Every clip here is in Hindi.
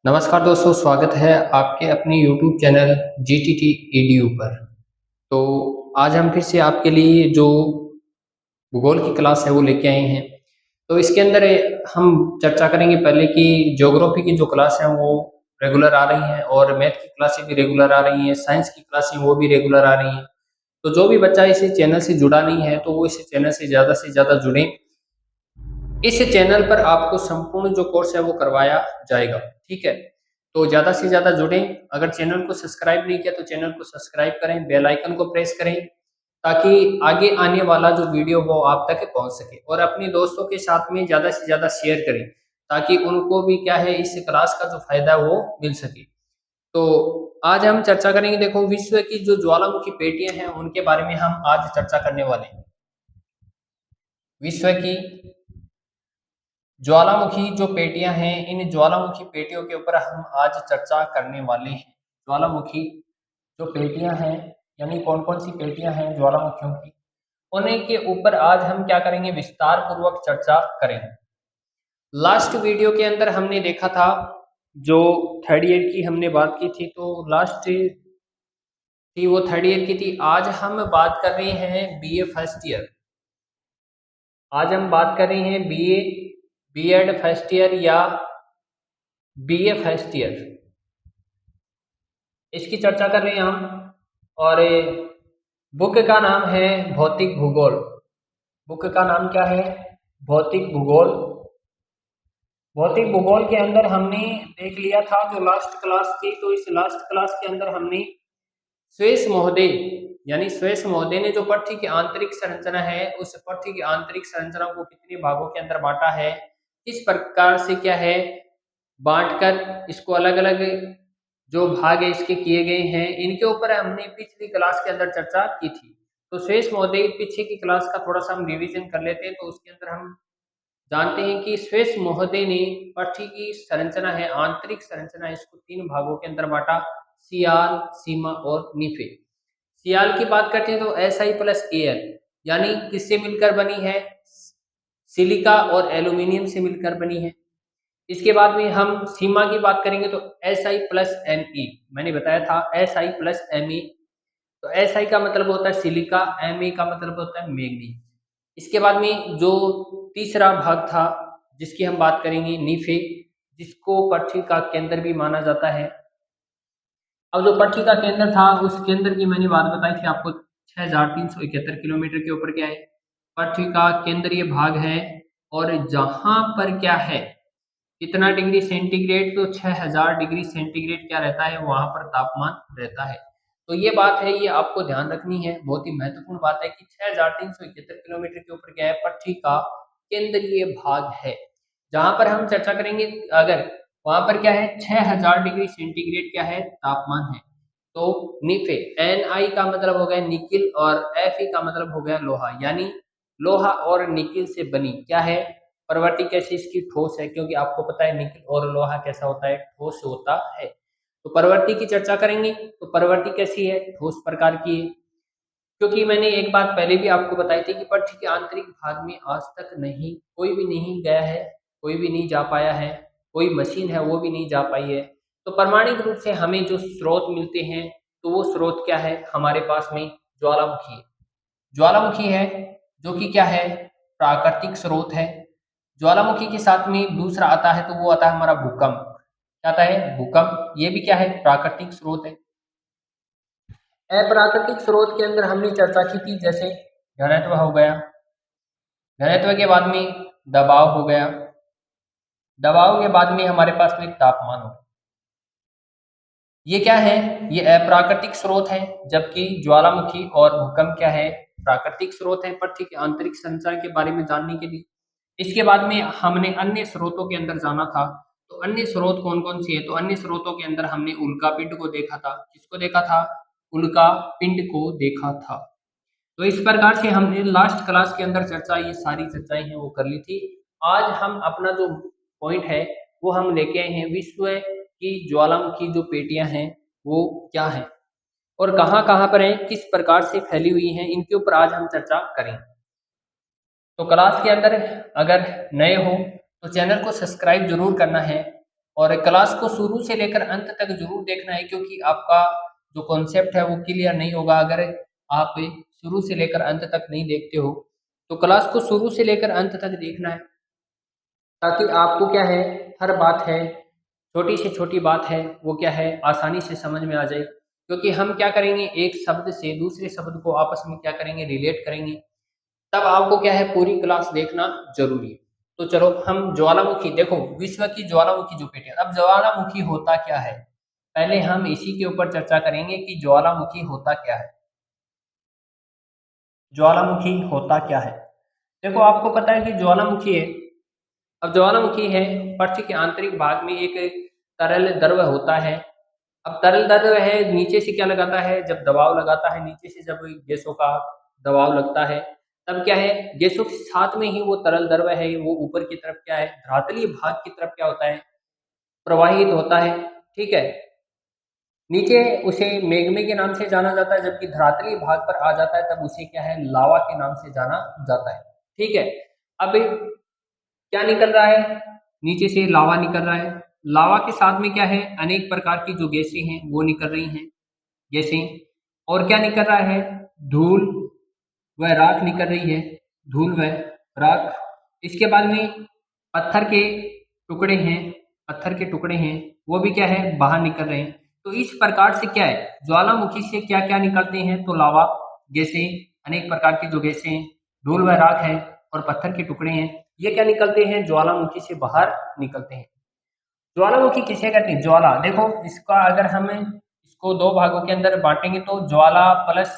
नमस्कार दोस्तों, स्वागत है आपके अपने YouTube चैनल GTT EDU पर। तो आज हम फिर से आपके लिए जो भूगोल की क्लास है वो लेके आए हैं। तो इसके अंदर हम चर्चा करेंगे पहले कि ज्योग्राफी की जो क्लास है वो रेगुलर आ रही हैं और मैथ की क्लासें भी रेगुलर आ रही हैं, साइंस की क्लासें वो भी रेगुलर आ रही हैं। तो जो भी बच्चा इस चैनल से जुड़ा नहीं है तो वो इस चैनल से ज़्यादा जुड़ें। इस चैनल पर आपको संपूर्ण जो कोर्स है वो करवाया जाएगा, ठीक है। तो ज़्यादा से ज़्यादा जुड़ें। अगर चैनल को सब्सक्राइब नहीं किया तो चैनल को सब्सक्राइब करें, बेल आइकन को प्रेस करें ताकि आगे आने वाला जो वीडियो वो आप तक पहुंच सके, और अपने दोस्तों के साथ में ज़्यादा से ज़्यादा शेयर करें ताकि उनको भी क्या है इस क्लास का जो फायदा है वो मिल सके। तो आज हम चर्चा करेंगे, देखो विश्व की जो ज्वालामुखी पेटियां हैं उनके बारे में हम आज चर्चा करने वाले हैं। विश्व की ज्वालामुखी जो पेटियां हैं, इन ज्वालामुखी पेटियों के ऊपर हम आज चर्चा करने वाले हैं। ज्वालामुखी जो पेटियां हैं, यानी कौन कौन सी पेटियां हैं ज्वालामुखियों की, उन्हीं के ऊपर आज हम क्या करेंगे, विस्तार पूर्वक चर्चा करेंगे। लास्ट वीडियो के अंदर हमने देखा था, जो थर्ड ईयर की हमने बात की थी, तो लास्ट थी वो थर्ड ईयर की थी। आज हम बात कर रहे हैं बीए फर्स्ट ईयर। आज हम बात कर रहे हैं बीए बीएड फर्स्ट ईयर या बीए फर्स्ट ईयर, इसकी चर्चा कर रहे हैं हम। और बुक का नाम है भौतिक भूगोल। बुक का नाम क्या है? भौतिक भूगोल। भौतिक भूगोल के अंदर हमने देख लिया था जो लास्ट क्लास थी, तो इस लास्ट क्लास के अंदर हमने स्वेस महोदय यानी स्वेस महोदय ने जो पृथ्वी की आंतरिक संरचना है, उस पृथ्वी की आंतरिक संरचना को कितने भागों के अंदर बांटा है, किस प्रकार से क्या है बांटकर इसको अलग अलग जो भाग है इसके किए गए हैं, इनके ऊपर हमने पिछली क्लास के अंदर चर्चा की थी। तो शेष महोदय पीछे की क्लास का थोड़ा सा हम रिवीजन कर लेते हैं। तो उसके अंदर हम जानते हैं कि शेष महोदय ने पृथ्वी की संरचना है, आंतरिक संरचना है, इसको तीन भागों के अंदर बांटा, सियाल, सीमा और नीफे। सियाल की बात करते हैं तो SI प्लस AL यानी किससे मिलकर बनी है, सिलिका और एल्यूमिनियम से मिलकर बनी है। इसके बाद में हम सीमा की बात करेंगे तो SI प्लस Me, मैंने बताया था SI प्लस Me। तो SI का मतलब होता है सिलिका, Me का मतलब होता है मैग्नीज। इसके बाद में जो तीसरा भाग था जिसकी हम बात करेंगे, नीफे, जिसको पृथ्वी का केंद्र भी माना जाता है। अब जो पृथ्वी का केंद्र था उस केंद्र की मैंने बात बताई थी आपको, 6371 किलोमीटर के ऊपर क्या है पृथ्वी का केंद्रीय भाग है। और जहां पर क्या है कितना डिग्री सेंटीग्रेड, तो 6000 डिग्री सेंटीग्रेड क्या रहता है वहां पर तापमान रहता है। तो ये बात है, ये आपको ध्यान रखनी है, बहुत ही महत्वपूर्ण बात है कि 6371 किलोमीटर के ऊपर क्या है पृथ्वी का केंद्रीय भाग है। जहां पर हम चर्चा करेंगे, अगर वहां पर क्या है 6000 डिग्री सेंटीग्रेड क्या है तापमान है। तो निफे, Ni का मतलब हो गया निकिल और Fe का मतलब हो गया लोहा, यानी लोहा और निकिल से बनी क्या है प्रवृत्ति, कैसी इसकी ठोस है, क्योंकि आपको पता है निकिल और लोहा कैसा होता है, ठोस होता है। तो प्रवृत्ति की चर्चा करेंगे तो प्रवृत्ति कैसी है, ठोस प्रकार की है। क्योंकि मैंने एक बात पहले भी आपको बताई थी कि पृथ्वी के आंतरिक भाग में आज तक नहीं कोई भी नहीं गया है, कोई भी नहीं जा पाया है, कोई मशीन है वो भी नहीं जा पाई है। तो प्रमाणिक रूप से हमें जो स्रोत मिलते हैं, तो वो स्रोत क्या है हमारे पास में, ज्वालामुखी है। ज्वालामुखी है जो कि क्या है प्राकृतिक स्रोत है। ज्वालामुखी के साथ में दूसरा आता है तो वो आता है हमारा भूकंप। क्या आता है, भूकंप, ये भी क्या है प्राकृतिक स्रोत है। अप्राकृतिक स्रोत के अंदर हमने चर्चा की थी, जैसे घनत्व हो गया, घनत्व के बाद में दबाव हो गया, दबाव के बाद में हमारे पास में तापमान हो गया। ये क्या है, ये अप्राकृतिक स्रोत है, जबकि ज्वालामुखी और भूकंप क्या है प्राकृतिक स्रोत है पृथ्वी के आंतरिक संरचना के बारे में जानने के लिए। इसके बाद में हमने अन्य स्रोतों के अंदर जाना था। तो अन्य स्रोत कौन कौन से है, तो अन्य स्रोतों के अंदर हमने उल्का पिंड को देखा था। किसको देखा था, उल्का पिंड को देखा था। तो इस प्रकार से हमने लास्ट क्लास के अंदर चर्चा, ये सारी चर्चाएं हैं वो कर ली थी। आज हम अपना जो पॉइंट है वो हम लेके आए हैं, विश्व की ज्वालामुखी जो पेटियां हैं वो क्या है और कहाँ कहाँ पर हैं, किस प्रकार से फैली हुई हैं, इनके ऊपर आज हम चर्चा करें। तो क्लास के अंदर अगर नए हो तो चैनल को सब्सक्राइब जरूर करना है, और क्लास को शुरू से लेकर अंत तक जरूर देखना है, क्योंकि आपका जो कॉन्सेप्ट है वो क्लियर नहीं होगा अगर आप शुरू से लेकर अंत तक नहीं देखते हो। तो क्लास को शुरू से लेकर अंत तक देखना है, ताकि आपको क्या है, हर बात है, छोटी से छोटी बात है, वो क्या है, आसानी से समझ में आ जाए। क्योंकि हम क्या करेंगे, एक शब्द से दूसरे शब्द को आपस में क्या करेंगे, रिलेट करेंगे, तब आपको क्या है, पूरी क्लास देखना जरूरी है। तो चलो हम ज्वालामुखी, देखो विश्व की ज्वालामुखी जो पेट है, अब ज्वालामुखी होता क्या है, पहले हम इसी के ऊपर चर्चा करेंगे कि ज्वालामुखी होता क्या है। ज्वालामुखी होता क्या है, देखो आपको पता है कि ज्वालामुखी है, अब ज्वालामुखी है, पृथ्वी के आंतरिक भाग में एक तरल द्रव होता है। अब तरल द्रव है, नीचे से क्या लगाता है, जब दबाव लगाता है नीचे से, जब गैसों का दबाव लगता है, तब क्या है, गैसों के साथ में ही वो तरल द्रव है वो ऊपर की तरफ क्या है, धरातलीय भाग की तरफ क्या होता है, प्रवाहित होता है। ठीक है, नीचे उसे मैग्मे के नाम से जाना जाता है, जबकि धरातलीय भाग पर आ जाता है तब उसे क्या है, लावा के नाम से जाना जाता है। ठीक है, अब क्या निकल रहा है, नीचे से लावा निकल रहा है, लावा के साथ में क्या है, अनेक प्रकार की जो गैसें हैं वो निकल रही हैं, गैसें, और क्या निकल रहा है, धूल व राख निकल रही है, धूल व राख। इसके बाद में पत्थर के टुकड़े हैं, पत्थर के टुकड़े हैं वो भी क्या है, बाहर निकल रहे हैं। तो इस प्रकार से क्या है, ज्वालामुखी से क्या क्या निकलते हैं, तो लावा, गैसें, अनेक प्रकार की जो गैसें हैं, धूल व राख है, और पत्थर के टुकड़े हैं, ये क्या निकलते हैं, ज्वालामुखी से बाहर निकलते हैं। ज्वालामुखी किसे कहते हैं, ज्वाला, देखो इसका अगर हम इसको दो भागों के अंदर बांटेंगे तो ज्वाला प्लस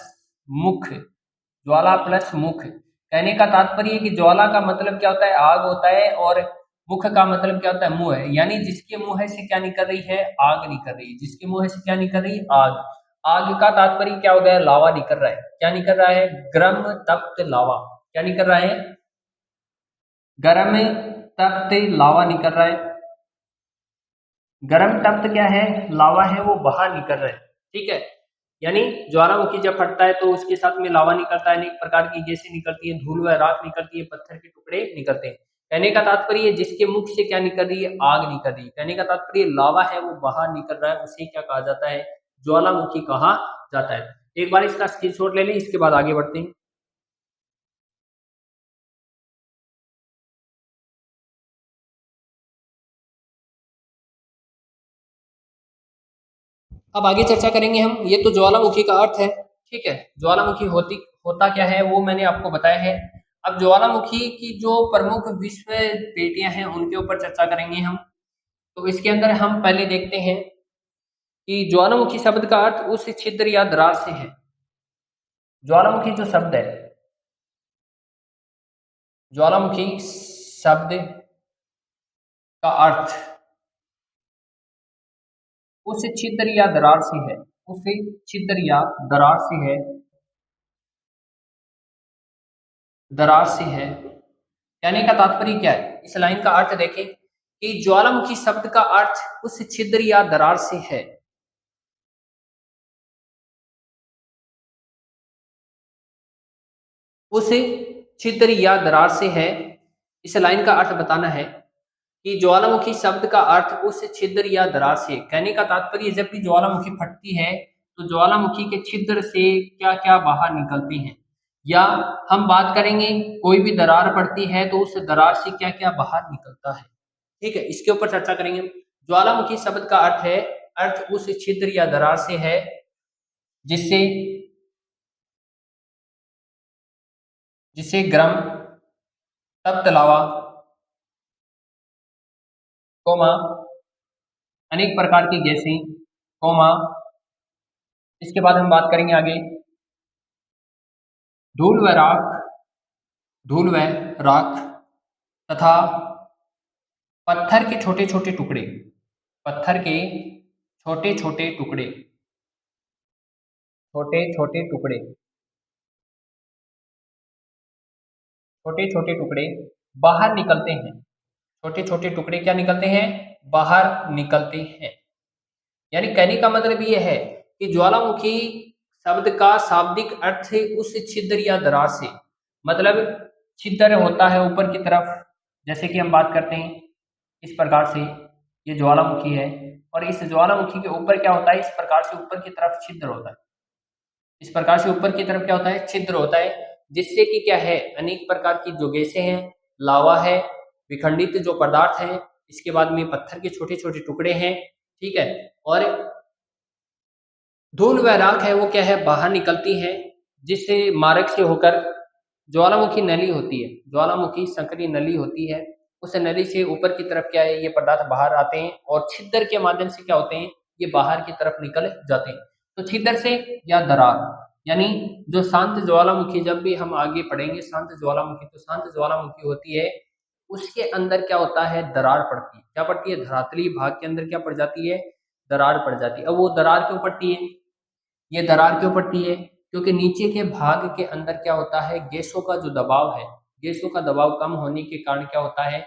मुख, ज्वाला प्लस मुख, कहने का तात्पर्य है कि ज्वाला का मतलब क्या होता है, आग होता है, और मुख का मतलब क्या होता है, मुंह है, यानी जिसके मुंह से क्या निकल रही है, आग निकल रही है, जिसके मुंह से क्या निकल रही है, आग। आग का तात्पर्य क्या हो गया, लावा निकल रहा है, क्या निकल रहा है, गर्म तप्त लावा, क्या निकल रहा है, गर्म तप्त लावा निकल रहा है। गर्म तप्त क्या है, लावा है, वो बाहर निकल रहा है। ठीक है, यानी ज्वालामुखी जब फटता है तो उसके साथ में लावा निकलता है, अनेक प्रकार की गैसें निकलती है, धूल व राख निकलती है, पत्थर के टुकड़े निकलते हैं। कहने का तात्पर्य जिसके मुख से क्या निकल रही है, आग निकल रही है, कहने का तात्पर्य लावा है वो बाहर निकल रहा है, उसे क्या कहा जाता है, ज्वालामुखी कहा जाता है। एक बार इसका स्क्रीनशॉट ले लें, इसके बाद आगे बढ़ते हैं। अब आगे चर्चा करेंगे हम, ये तो ज्वालामुखी का अर्थ है। ठीक है, ज्वालामुखी होता क्या है वो मैंने आपको बताया है। अब ज्वालामुखी की जो प्रमुख विश्व पेटियां हैं उनके ऊपर चर्चा करेंगे हम। तो इसके अंदर हम पहले देखते हैं कि ज्वालामुखी शब्द का अर्थ उस छिद्र या दरार से है। ज्वालामुखी जो शब्द है, ज्वालामुखी शब्द का अर्थ उस छिद्र या दरार से है, उस छिद्र या दरार से है, दरार से है। कहने का तात्पर्य क्या है, इस लाइन का अर्थ देखें कि ज्वालामुखी शब्द का अर्थ उस छिद्र या दरार से है, उस छिद्र या दरार से है। इस लाइन का अर्थ बताना है कि ज्वालामुखी शब्द का अर्थ उस छिद्र या दरार से। कहने का तात्पर्य जब भी ज्वालामुखी फटती है तो ज्वालामुखी के छिद्र से क्या क्या बाहर निकलती हैं, या हम बात करेंगे कोई भी दरार पड़ती है तो उस दरार से क्या क्या बाहर निकलता है। ठीक है, इसके ऊपर चर्चा करेंगे। ज्वालामुखी शब्द का अर्थ है, अर्थ उस छिद्र या दरार से है जिससे जिससे गर्म तप्त लावा, कोमा, अनेक प्रकार की गैसें, कोमा, इसके बाद हम बात करेंगे आगे धूल व राख, धूल व राख, तथा पत्थर के छोटे छोटे टुकड़े, पत्थर के छोटे छोटे टुकड़े, छोटे छोटे टुकड़े, छोटे छोटे टुकड़े बाहर निकलते हैं। छोटे छोटे टुकड़े क्या निकलते हैं, बाहर निकलते हैं। यानी कहने का मतलब ये है कि ज्वालामुखी शब्द का शाब्दिक अर्थ है उस छिद्र या दरार से, मतलब छिद्र होता है ऊपर की तरफ, जैसे कि हम बात करते हैं इस प्रकार से, ये ज्वालामुखी है, और इस ज्वालामुखी के ऊपर क्या होता है, इस प्रकार से ऊपर की तरफ छिद्र होता है। इस प्रकार से ऊपर की तरफ क्या होता है, छिद्र होता है, जिससे कि क्या है, अनेक प्रकार की जो गैसें हैं, लावा है, विखंडित जो पदार्थ हैं, इसके बाद में पत्थर के छोटे छोटे टुकड़े हैं, ठीक है, और धूल व राख है वो क्या है, बाहर निकलती है, जिससे मार्ग से होकर ज्वालामुखी नली होती है, ज्वालामुखी संकरी नली होती है, उस नली से ऊपर की तरफ क्या है, ये पदार्थ बाहर आते हैं और छिद्र के माध्यम से क्या होते हैं, ये बाहर की तरफ निकल जाते हैं। तो छिद्र से या दरार, यानी जो शांत ज्वालामुखी, जब भी हम आगे पढ़ेंगे शांत ज्वालामुखी, तो शांत ज्वालामुखी होती है, उसके अंदर क्या होता है, दरार पड़ती है। क्या पड़ती है, धरातलीय भाग के अंदर क्या पड़ जाती है, दरार पड़ जाती है। अब वो दरार क्यों पड़ती है, ये दरार क्यों पड़ती है, क्योंकि नीचे के भाग के अंदर क्या होता है, गैसों का जो दबाव है, गैसों का दबाव कम होने के कारण क्या होता है,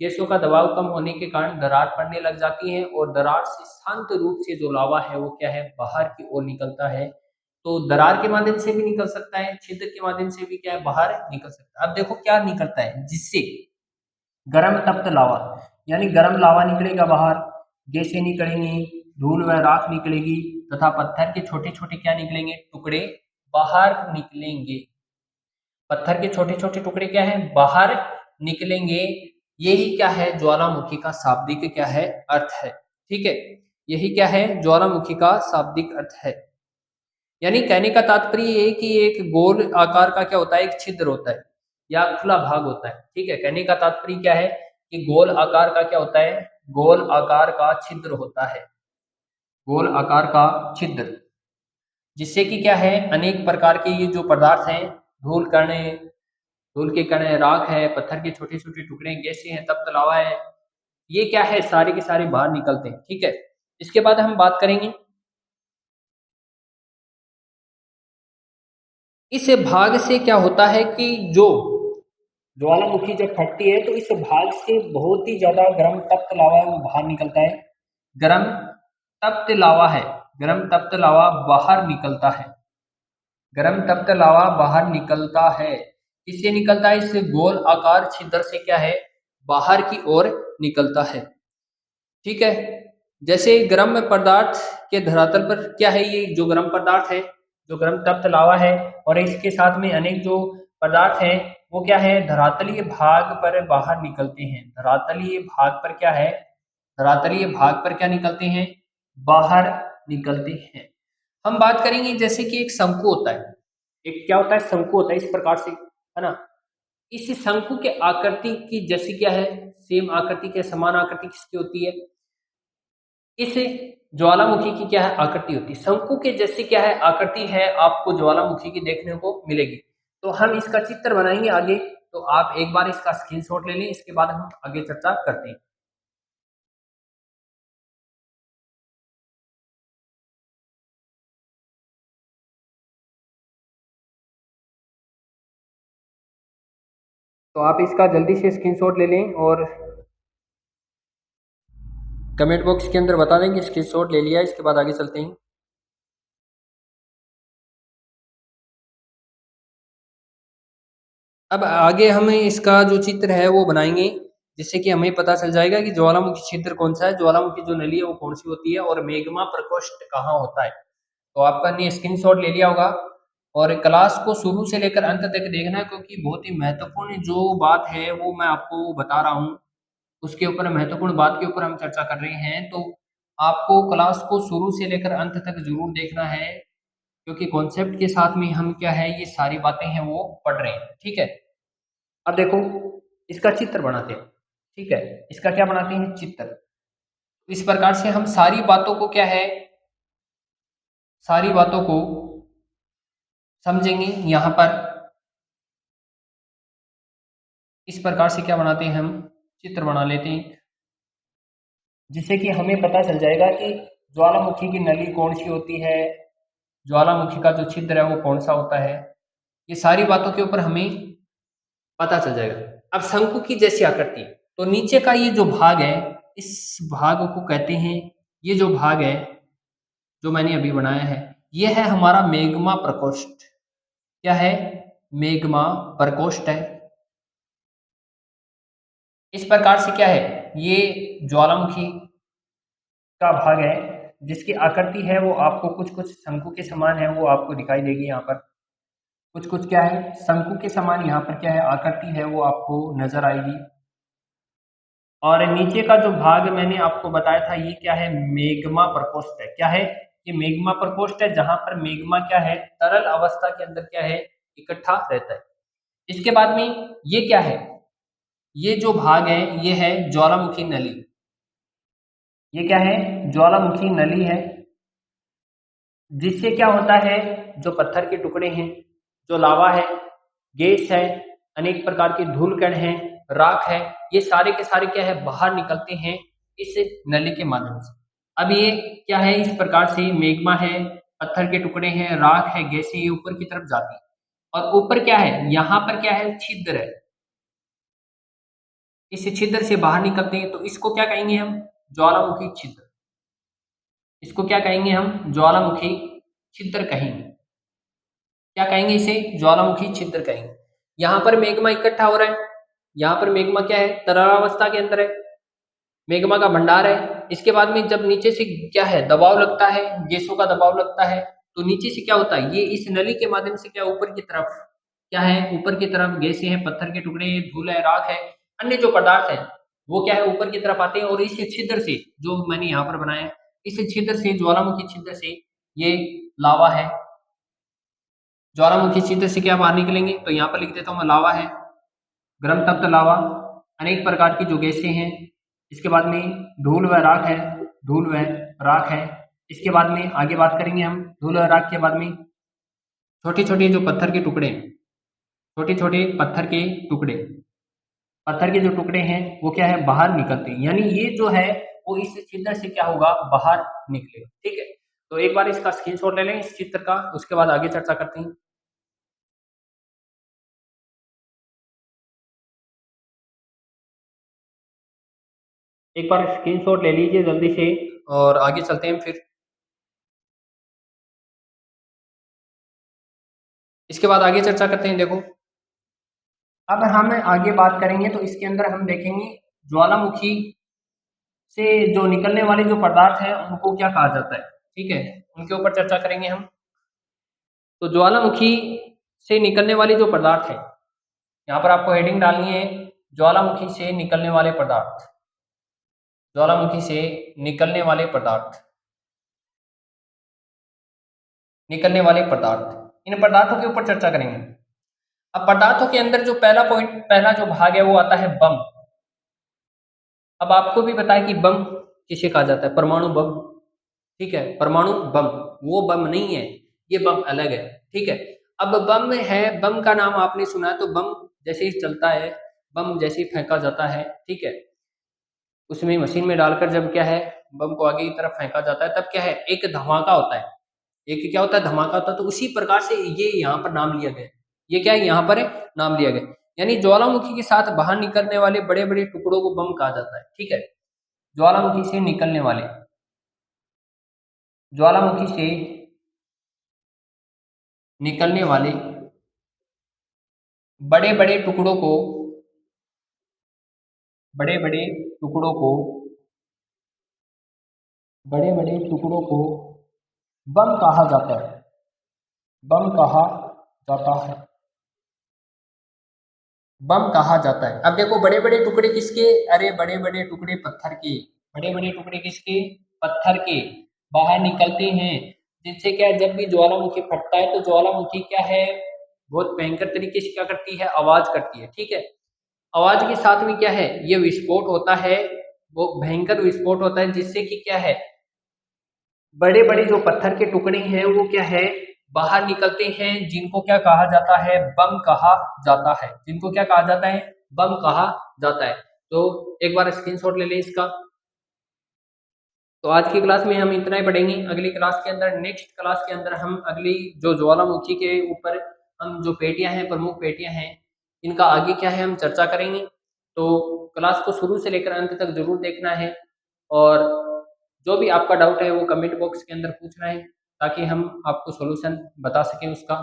गैसों का दबाव कम होने के कारण दरार पड़ने लग जाती है, और दरार से शांत रूप से जो लावा है वो क्या है, बाहर की ओर निकलता है। तो दरार के माध्यम से भी निकल सकता है, छिद्र के माध्यम से भी क्या है, बाहर निकल सकता है। अब देखो क्या निकलता है, जिससे गर्म तप्त लावा, यानी गर्म लावा निकलेगा बाहर, गैसें निकलेंगी, धूल व राख निकलेगी, तथा पत्थर के छोटे छोटे क्या निकलेंगे, टुकड़े बाहर निकलेंगे। पत्थर के छोटे छोटे टुकड़े क्या है, बाहर निकलेंगे। यही क्या है, ज्वालामुखी का शाब्दिक क्या है, अर्थ है। ठीक है, यही क्या है, ज्वालामुखी का शाब्दिक अर्थ है। यानी कहने का तात्पर्य ये है कि एक गोल आकार का क्या होता है, एक छिद्र होता है या खुला भाग होता है। ठीक है, कहने का तात्पर्य क्या है कि गोल आकार का क्या होता है, गोल आकार का छिद्र होता है, गोल आकार का छिद्र, जिससे कि क्या है, अनेक प्रकार के ये जो पदार्थ हैं, धूल कण, धूल के कण है, राख है, पत्थर के छोटे छोटे टुकड़े, गैसें हैं, तप्त लावा है, ये क्या है, सारे के सारे बाहर निकलते हैं। ठीक है, इसके बाद हम बात करेंगे इस भाग से क्या होता है कि जो ज्वालामुखी जब फटती है तो इस भाग से बहुत ही ज्यादा गर्म तप्त लावा है वो बाहर निकलता है, गर्म तप्त लावा है, गर्म तप्त लावा बाहर निकलता है, गर्म तप्त लावा बाहर निकलता है। इससे निकलता है, इस गोल आकार छिद्र से क्या है, बाहर की ओर निकलता है। ठीक है, जैसे गर्म पदार्थ के धरातल पर क्या है, ये जो गर्म पदार्थ है, जो गर्म तप्त लावा है, और इसके साथ में अनेक जो पदार्थ हैं वो क्या है, धरातलीय भाग पर बाहर निकलते हैं, धरातलीय भाग पर क्या है, धरातलीय भाग पर क्या निकलते हैं, बाहर निकलते हैं। हम बात करेंगे जैसे कि एक शंकु होता है, एक क्या होता है, शंकु होता है, इस प्रकार से, है ना, इस शंकु के आकृति की जैसी क्या है, सेम आकृति के समान आकृति किसकी होती है, इस ज्वालामुखी की क्या है, आकृति होती है, शंकु के जैसी क्या है, आकृति है, आपको ज्वालामुखी की देखने को मिलेगी। तो हम इसका चित्र बनाएंगे आगे, तो आप एक बार इसका स्क्रीनशॉट ले लें, इसके बाद हम आगे चर्चा करते हैं। तो आप इसका जल्दी से स्क्रीनशॉट ले लें और कमेंट बॉक्स के अंदर बता दें कि स्क्रीनशॉट ले लिया, इसके बाद आगे चलते हैं। अब आगे हमें इसका जो चित्र है वो बनाएंगे, जिससे कि हमें पता चल जाएगा कि ज्वालामुखी क्षेत्र कौन सा है, ज्वालामुखी जो नली है वो कौन सी होती है, और मैग्मा प्रकोष्ठ कहाँ होता है। तो आपका ने स्क्रीनशॉट ले लिया होगा, और क्लास को शुरू से लेकर अंत तक देखना है, क्योंकि बहुत ही महत्वपूर्ण जो बात है वो मैं आपको बता रहा हूँ, उसके ऊपर, महत्वपूर्ण बात के ऊपर हम चर्चा कर रहे हैं। तो आपको क्लास को शुरू से लेकर अंत तक जरूर देखना है, क्योंकि कॉन्सेप्ट के साथ में हम क्या है, ये सारी बातें हैं वो पढ़ रहे हैं। ठीक है, अब देखो इसका चित्र बनाते हैं। ठीक है, इसका क्या बनाते हैं, चित्र। इस प्रकार से हम सारी बातों को क्या है, सारी बातों को समझेंगे यहाँ पर। इस प्रकार से क्या बनाते हैं, हम चित्र बना लेते हैं, जिससे कि हमें पता चल जाएगा कि ज्वालामुखी की नली कौन सी होती है, ज्वालामुखी का जो छिद्र है वो कौन सा होता है, ये सारी बातों के ऊपर हमें पता चल जाएगा। अब शंकु की जैसी आकृति, तो नीचे का ये जो भाग है, इस भाग को कहते हैं, ये जो भाग है जो मैंने अभी बनाया है, ये है हमारा मैग्मा प्रकोष्ठ। क्या है, मैग्मा प्रकोष्ठ है। इस प्रकार से क्या है, ये ज्वालामुखी का भाग है जिसकी आकृति है वो आपको कुछ कुछ शंकु के समान है, वो आपको दिखाई देगी यहाँ पर। कुछ कुछ क्या है, शंकु के समान यहाँ पर क्या है आकृति है वो आपको नजर आएगी। और नीचे का जो भाग मैंने आपको बताया था ये क्या है, मेग्मा प्रकोष्ठ है। क्या है ये, मेग्मा प्रकोष्ठ है, जहां पर मेग्मा क्या है तरल अवस्था के अंदर क्या है इकट्ठा रहता है। इसके बाद में ये क्या है, ये जो भाग है ये है ज्वालामुखी नली। ये क्या है, ज्वालामुखी नली है, जिससे क्या होता है जो पत्थर के टुकड़े हैं, जो लावा है, गैस है, अनेक प्रकार के धूल कण हैं, राख है, ये सारे के सारे क्या है बाहर निकलते हैं इस नली के माध्यम से। अब ये क्या है, इस प्रकार से मेग्मा है, पत्थर के टुकड़े हैं, राख है, गैसें, ये ऊपर की तरफ जाती है। और ऊपर क्या है, यहाँ पर क्या है छिद्र है, इस छिद्र से बाहर निकलते हैं, तो इसको क्या कहेंगे हम, ज्वालामुखी छिद्र। इसको क्या कहेंगे हम, ज्वालामुखी छिद्र कहेंगे। क्या कहेंगे इसे, ज्वालामुखी छिद्र कहेंगे। यहाँ पर मेग्मा इकट्ठा हो रहा है, यहाँ पर मेग्मा क्या है तरलावस्था के अंदर है, मेग्मा का भंडार है। इसके बाद में जब नीचे से क्या है दबाव लगता है, गैसों का दबाव लगता है, तो नीचे से क्या होता है, ये इस नली के माध्यम से क्या ऊपर की तरफ क्या है, ऊपर की तरफ गैसें हैं, पत्थर के टुकड़े हैं, धूल है, राख है, अन्य जो पदार्थ है वो क्या है ऊपर की तरफ आते हैं, और इस छिद्र से जो मैंने यहाँ पर बनाया है, इस छिद्र से, ज्वालामुखी छिद्र से, ये लावा है, ज्वालामुखी छिद्र से क्या बाहर निकलेंगे, तो यहाँ पर लिख देता हूँ मैं, लावा है, गर्म तप्त लावा, अनेक प्रकार की जो गैसें हैं। इसके बाद में धूल व राख है, धूल व राख है। इसके बाद में आगे बात करेंगे हम, धूल व राख के बाद में छोटे छोटे जो पत्थर के टुकड़े, छोटे छोटे पत्थर के टुकड़े, पत्थर के जो टुकड़े हैं वो क्या है बाहर निकलते हैं, यानी ये जो है वो इस छिद्र से क्या होगा बाहर निकलेगा। ठीक है, तो एक बार इसका स्क्रीनशॉट ले लें इस चित्र का, उसके बाद आगे चर्चा करते हैं। एक बार स्क्रीनशॉट ले लीजिए जल्दी से और आगे चलते हैं फिर। इसके बाद आगे चर्चा करते हैं। देखो अब हम आगे बात करेंगे तो इसके अंदर हम देखेंगे ज्वालामुखी से जो निकलने वाले जो पदार्थ हैं उनको क्या कहा जाता है। ठीक है, उनके ऊपर चर्चा करेंगे हम। तो ज्वालामुखी से निकलने वाले जो पदार्थ है, यहाँ पर आपको हेडिंग डालनी है, ज्वालामुखी से निकलने वाले पदार्थ, ज्वालामुखी से निकलने वाले पदार्थ, निकलने वाले पदार्थ, इन पदार्थों के ऊपर चर्चा करेंगे। अब पदार्थों के अंदर जो पहला पॉइंट, पहला जो भाग है वो आता है बम। अब आपको भी पता है कि बम किसे कहा जाता है, परमाणु बम। ठीक है, परमाणु बम, वो बम नहीं है, ये बम अलग है। ठीक है, अब बम है, बम का नाम आपने सुना है, तो बम जैसे ही चलता है, बम जैसे ही फेंका जाता है, ठीक है, उसमें मशीन में डालकर जब क्या है बम को आगे की तरफ फेंका जाता है, तब क्या है एक धमाका होता है, एक क्या होता है धमाका होता है। तो उसी प्रकार से ये यहाँ पर नाम लिया गया, ये क्या है यहाँ पर है नाम लिया गया, यानी ज्वालामुखी के साथ बाहर निकलने वाले बड़े बड़े टुकड़ों को बम कहा जाता है। ठीक है, ज्वालामुखी से निकलने वाले, ज्वालामुखी से निकलने वाले बड़े बड़े टुकड़ों को, बड़े बड़े टुकड़ों को, बड़े बड़े टुकड़ों को बम कहा जाता है, बम कहा जाता है, बम कहा जाता है। अब देखो बड़े बड़े टुकड़े किसके, अरे बड़े बड़े टुकड़े पत्थर के, बड़े बड़े टुकड़े किसके, पत्थर के बाहर निकलते हैं, जिससे क्या है जब भी ज्वालामुखी फटता है तो ज्वालामुखी क्या है बहुत भयंकर तरीके से क्या करती है, आवाज करती है। ठीक है, आवाज के साथ में क्या है ये विस्फोट होता है, वो भयंकर विस्फोट होता है, जिससे कि क्या है बड़े बड़े जो पत्थर के टुकड़े हैं वो क्या है बाहर निकलते हैं, जिनको क्या कहा जाता है, बम कहा जाता है, जिनको क्या कहा जाता है, बम कहा जाता है। तो एक बार स्क्रीनशॉट ले लें इसका। तो आज की क्लास में हम इतना ही पढ़ेंगे, अगली क्लास के अंदर, नेक्स्ट क्लास के अंदर हम अगली जो ज्वालामुखी के ऊपर हम जो पेटियां हैं, प्रमुख पेटियां हैं, इनका आगे क्या है हम चर्चा करेंगे। तो क्लास को शुरू से लेकर अंत तक जरूर देखना है, और जो भी आपका डाउट है वो कमेंट बॉक्स के अंदर पूछना है, ताकि हम आपको सॉल्यूशन बता सकें उसका।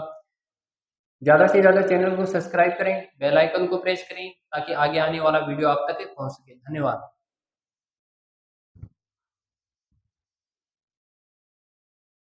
ज़्यादा से ज़्यादा चैनल को सब्सक्राइब करें, बेल आइकन को प्रेस करें, ताकि आगे आने वाला वीडियो आप तक पहुंच सके। धन्यवाद।